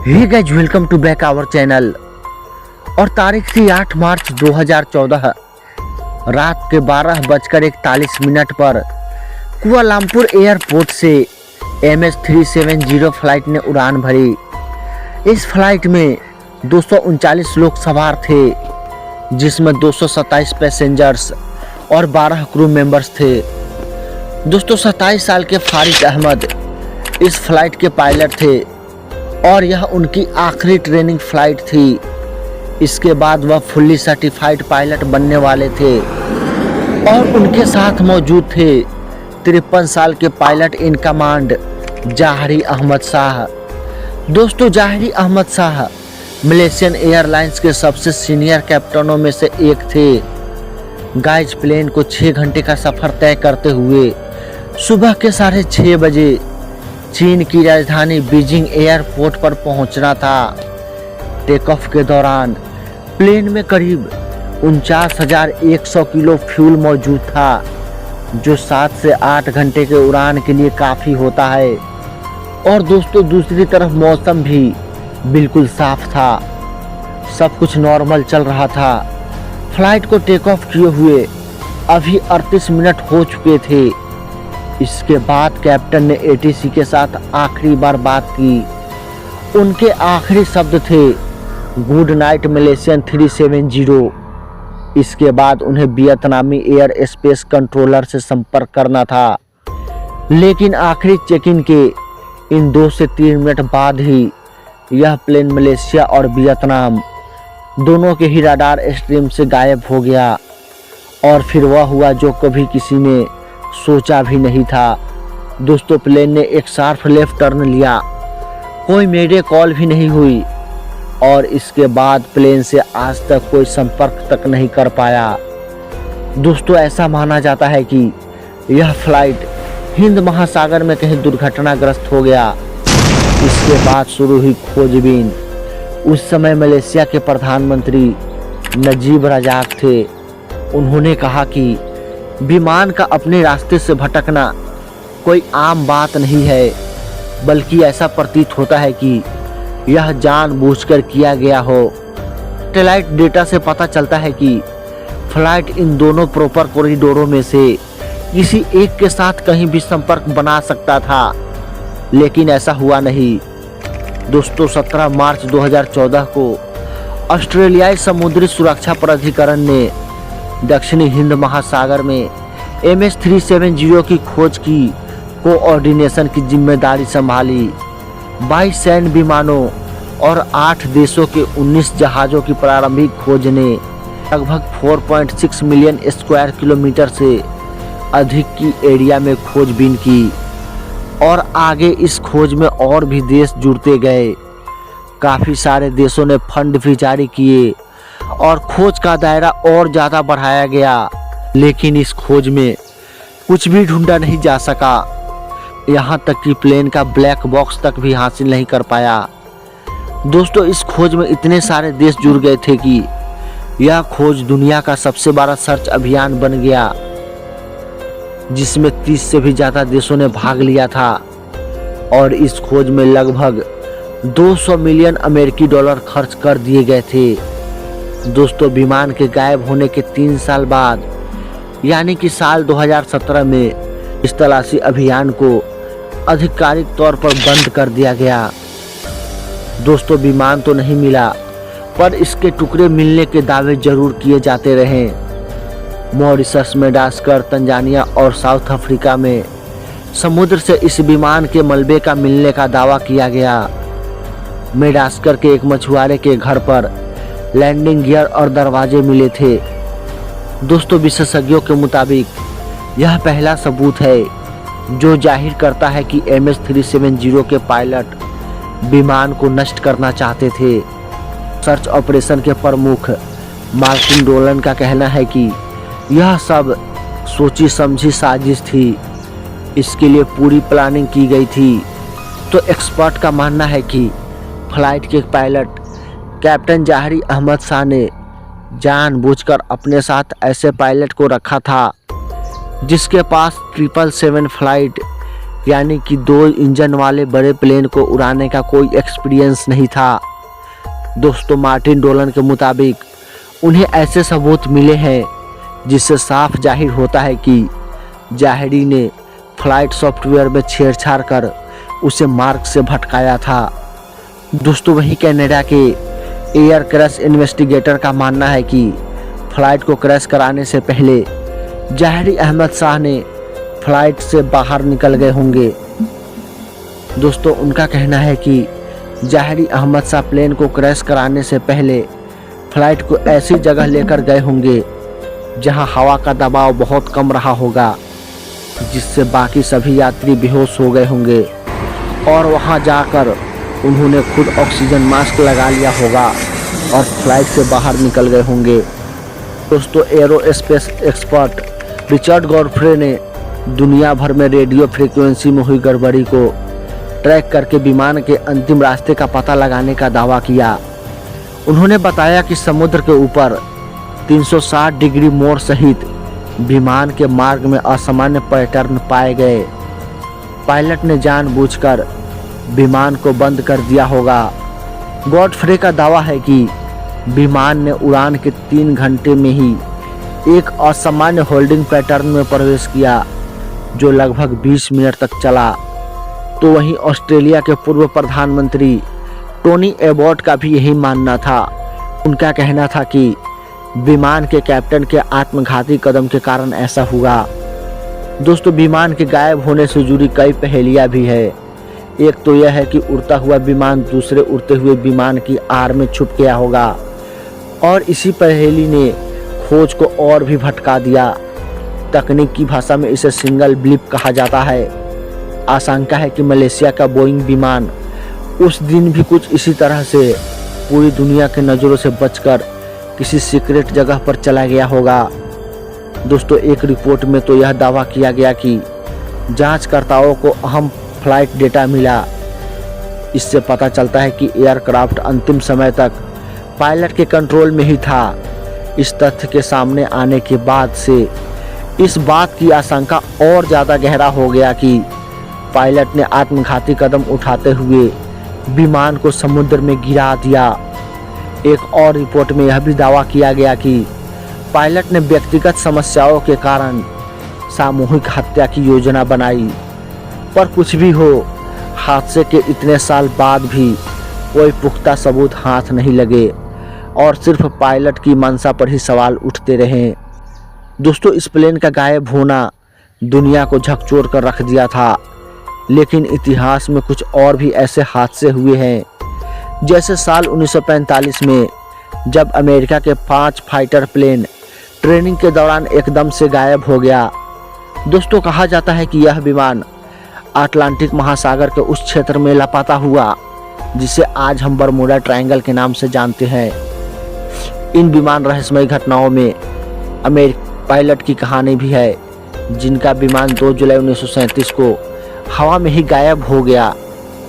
Hey guys, welcome to back our channel. और तारीख थी 8 मार्च 2014 रात के 12:41 पर कुआलालंपुर एयरपोर्ट से MS-370 फ्लाइट ने उड़ान भरी। इस फ्लाइट में 239 लोग सवार थे, जिसमें 227 पैसेंजर्स और 12 क्रू मेंबर्स थे। दोस्तों, 27 साल के फारिक अहमद इस फ्लाइट के पायलट थे और यह उनकी आखिरी ट्रेनिंग फ्लाइट थी। इसके बाद वह फुल्ली सर्टिफाइड पायलट बनने वाले थे और उनके साथ मौजूद थे 53 साल के pilot in command Zaharie Ahmad Shah. दोस्तों, Zaharie Ahmad Shah Malaysian Airlines के सबसे सीनियर कैप्टनों में से एक थे। गाइस, प्लेन को 6 घंटे का सफ़र तय करते हुए सुबह के 6:30 बजे चीन की राजधानी बीजिंग एयरपोर्ट पर पहुंचना था। टेक ऑफ के दौरान प्लेन में करीब 49,100 किलो फ्यूल मौजूद था, जो 7 से 8 घंटे के उड़ान के लिए काफ़ी होता है। और दोस्तों, दूसरी तरफ मौसम भी बिल्कुल साफ था, सब कुछ नॉर्मल चल रहा था। फ्लाइट को टेक ऑफ किए हुए अभी 38 मिनट हो चुके थे। इसके बाद कैप्टन ने ATC के साथ आखिरी बार बात की। उनके आखिरी शब्द थे, गुड नाइट मलेशियन 370। इसके बाद उन्हें वियतनामी एयर स्पेस कंट्रोलर से संपर्क करना था, लेकिन आखिरी चेक इन के इन 2 से 3 मिनट बाद ही यह प्लेन मलेशिया और वियतनाम दोनों के ही रडार स्ट्रीम से गायब हो गया। और फिर वह हुआ जो कभी किसी ने सोचा भी नहीं था। दोस्तों, प्लेन ने एक शार्प लेफ्ट टर्न लिया, कोई मेरे कॉल भी नहीं हुई और इसके बाद प्लेन से आज तक कोई संपर्क तक नहीं कर पाया। दोस्तों, ऐसा माना जाता है कि यह फ्लाइट हिंद महासागर में कहीं दुर्घटनाग्रस्त हो गया। इसके बाद शुरू हुई खोजबीन। उस समय मलेशिया के प्रधानमंत्री नजीब रजाक थे। उन्होंने कहा कि विमान का अपने रास्ते से भटकना कोई आम बात नहीं है, बल्कि ऐसा प्रतीत होता है कि यह जानबूझकर किया गया हो। सैटेलाइट डेटा से पता चलता है कि फ्लाइट इन दोनों प्रॉपर कॉरिडोरों में से किसी एक के साथ कहीं भी संपर्क बना सकता था, लेकिन ऐसा हुआ नहीं। दोस्तों, 17 मार्च 2014 को ऑस्ट्रेलियाई समुद्री सुरक्षा प्राधिकरण ने दक्षिणी हिंद महासागर में MS-370 की खोज की कोऑर्डिनेशन की जिम्मेदारी संभाली। 22 सैन्य विमानों और 8 देशों के 19 जहाज़ों की प्रारंभिक खोज ने लगभग 4.6 मिलियन स्क्वायर किलोमीटर से अधिक की एरिया में खोजबीन की। और आगे इस खोज में और भी देश जुड़ते गए। काफ़ी सारे देशों ने फंड भी जारी किए और खोज का दायरा और ज़्यादा बढ़ाया गया, लेकिन इस खोज में कुछ भी ढूंढा नहीं जा सका। यहाँ तक कि प्लेन का ब्लैक बॉक्स तक भी हासिल नहीं कर पाया। दोस्तों, इस खोज में इतने सारे देश जुड़ गए थे कि यह खोज दुनिया का सबसे बड़ा सर्च अभियान बन गया, जिसमें 30 से भी ज़्यादा देशों ने भाग लिया था। और इस खोज में लगभग 200 मिलियन अमेरिकी डॉलर खर्च कर दिए गए थे। दोस्तों, विमान के गायब होने के 3 साल बाद यानी कि साल 2017 में इस तलाशी अभियान को आधिकारिक तौर पर बंद कर दिया गया। दोस्तों, विमान तो नहीं मिला, पर इसके टुकड़े मिलने के दावे जरूर किए जाते रहे। मॉरिशस, मेडागास्कर, तंजानिया और साउथ अफ्रीका में समुद्र से इस विमान के मलबे का मिलने का दावा किया गया। मेडागास्कर के एक मछुआरे के घर पर लैंडिंग गियर और दरवाजे मिले थे। दोस्तों, विशेषज्ञों के मुताबिक यह पहला सबूत है जो जाहिर करता है कि MS-370 के पायलट विमान को नष्ट करना चाहते थे। सर्च ऑपरेशन के प्रमुख मार्टिन डोलन का कहना है कि यह सब सोची समझी साजिश थी, इसके लिए पूरी प्लानिंग की गई थी। तो एक्सपर्ट का मानना है कि फ्लाइट के पायलट कैप्टन जाहरी अहमद शाह ने जानबूझकर अपने साथ ऐसे पायलट को रखा था जिसके पास 777 फ्लाइट यानी कि 2 इंजन वाले बड़े प्लेन को उड़ाने का कोई एक्सपीरियंस नहीं था। दोस्तों, मार्टिन डोलन के मुताबिक उन्हें ऐसे सबूत मिले हैं जिससे साफ जाहिर होता है कि जाहिरी ने फ्लाइट सॉफ्टवेयर में छेड़छाड़ कर उसे मार्ग से भटकाया था। दोस्तों, वहीं कनाडा के एयर क्रैश इन्वेस्टिगेटर का मानना है कि फ्लाइट को क्रैश कराने से पहले जाहिरी अहमद शाह ने फ्लाइट से बाहर निकल गए होंगे। दोस्तों, उनका कहना है कि जाहिरी अहमद शाह प्लेन को क्रैश कराने से पहले फ्लाइट को ऐसी जगह लेकर गए होंगे जहां हवा का दबाव बहुत कम रहा होगा, जिससे बाकी सभी यात्री बेहोश हो गए होंगे और वहां जाकर उन्होंने खुद ऑक्सीजन मास्क लगा लिया होगा और फ्लाइट से बाहर निकल गए होंगे। दोस्तों, एरोस्पेस एक्सपर्ट रिचर्ड गॉडफ्रे ने दुनिया भर में रेडियो फ्रीक्वेंसी में हुई गड़बड़ी को ट्रैक करके विमान के अंतिम रास्ते का पता लगाने का दावा किया। उन्होंने बताया कि समुद्र के ऊपर 360 डिग्री मोड़ सहित विमान के मार्ग में असामान्य पैटर्न पाए गए। पायलट ने जानबूझकर विमान को बंद कर दिया होगा। गॉडफ्रे का दावा है कि विमान ने उड़ान के 3 घंटे में ही एक असामान्य होल्डिंग पैटर्न में प्रवेश किया जो लगभग 20 मिनट तक चला। तो वहीं ऑस्ट्रेलिया के पूर्व प्रधानमंत्री टोनी एबॉट का भी यही मानना था। उनका कहना था कि विमान के कैप्टन के आत्मघाती कदम के कारण ऐसा हुआ। दोस्तों, विमान के गायब होने से जुड़ी कई पहेलियां भी है। एक तो यह है कि उड़ता हुआ विमान दूसरे उड़ते हुए विमान की आड़ में छुप गया होगा और इसी पहेली ने खोज को और भी भटका दिया। तकनीक की भाषा में इसे सिंगल ब्लिप कहा जाता है। आशंका है कि मलेशिया का बोइंग विमान उस दिन भी कुछ इसी तरह से पूरी दुनिया के नज़रों से बचकर किसी सीक्रेट जगह पर चला गया होगा। दोस्तों, एक रिपोर्ट में तो यह दावा किया गया कि जांचकर्ताओं को अहम फ्लाइट डेटा मिला। इससे पता चलता है कि एयरक्राफ्ट अंतिम समय तक पायलट के कंट्रोल में ही था। इस तथ्य के सामने आने के बाद से इस बात की आशंका और ज़्यादा गहरा हो गया कि पायलट ने आत्मघाती कदम उठाते हुए विमान को समुद्र में गिरा दिया। एक और रिपोर्ट में यह भी दावा किया गया कि पायलट ने व्यक्तिगत समस्याओं के कारण सामूहिक हत्या की योजना बनाई। पर कुछ भी हो, हादसे के इतने साल बाद भी कोई पुख्ता सबूत हाथ नहीं लगे और सिर्फ पायलट की मंशा पर ही सवाल उठते रहे। दोस्तों, इस प्लेन का गायब होना दुनिया को झकझोर कर रख दिया था, लेकिन इतिहास में कुछ और भी ऐसे हादसे हुए हैं। जैसे साल 1945 में जब अमेरिका के 5 फाइटर प्लेन ट्रेनिंग के दौरान एकदम से गायब हो गया। दोस्तों, कहा जाता है कि यह विमान अटलांटिक महासागर के उस क्षेत्र में लापता हुआ जिसे आज हम बरमूडा ट्रायंगल के नाम से जानते हैं। इन विमान रहस्यमय घटनाओं में अमेरिकी पायलट की कहानी भी है, जिनका विमान 2 जुलाई 1937 को हवा में ही गायब हो गया।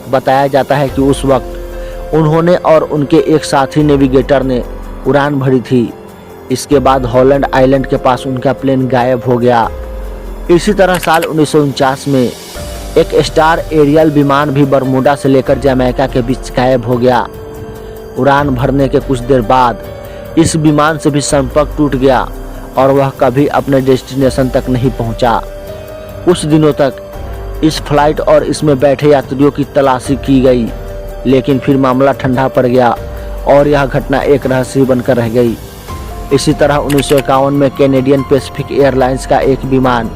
बताया जाता है कि उस वक्त उन्होंने और उनके एक साथी नेविगेटर ने उड़ान भरी थी। इसके बाद हॉलैंड आइलैंड के पास उनका प्लेन गायब हो गया। इसी तरह साल 1949 में एक स्टार एरियल विमान भी बरमूडा से लेकर जमैका के बीच गायब हो गया। उड़ान भरने के कुछ देर बाद इस विमान से भी संपर्क टूट गया और वह कभी अपने डेस्टिनेशन तक नहीं पहुंचा। कुछ दिनों तक इस फ्लाइट और इसमें बैठे यात्रियों की तलाशी की गई, लेकिन फिर मामला ठंडा पड़ गया और यह घटना एक रहस्य बनकर रह गई। इसी तरह 1951 में कैनेडियन पैसिफिक एयरलाइंस का एक विमान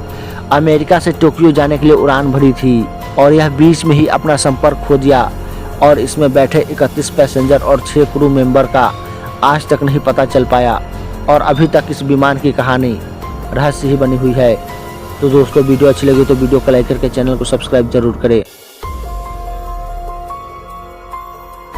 अमेरिका से टोक्यो जाने के लिए उड़ान भरी थी और यह बीच में ही अपना संपर्क खो दिया और इसमें बैठे 31 पैसेंजर और 6 क्रू मेंबर का आज तक नहीं पता चल पाया और अभी तक इस विमान की कहानी रहस्य ही बनी हुई है। तो दोस्तों, वीडियो अच्छी लगी तो वीडियो को लाइक करके चैनल को सब्सक्राइब जरूर करें।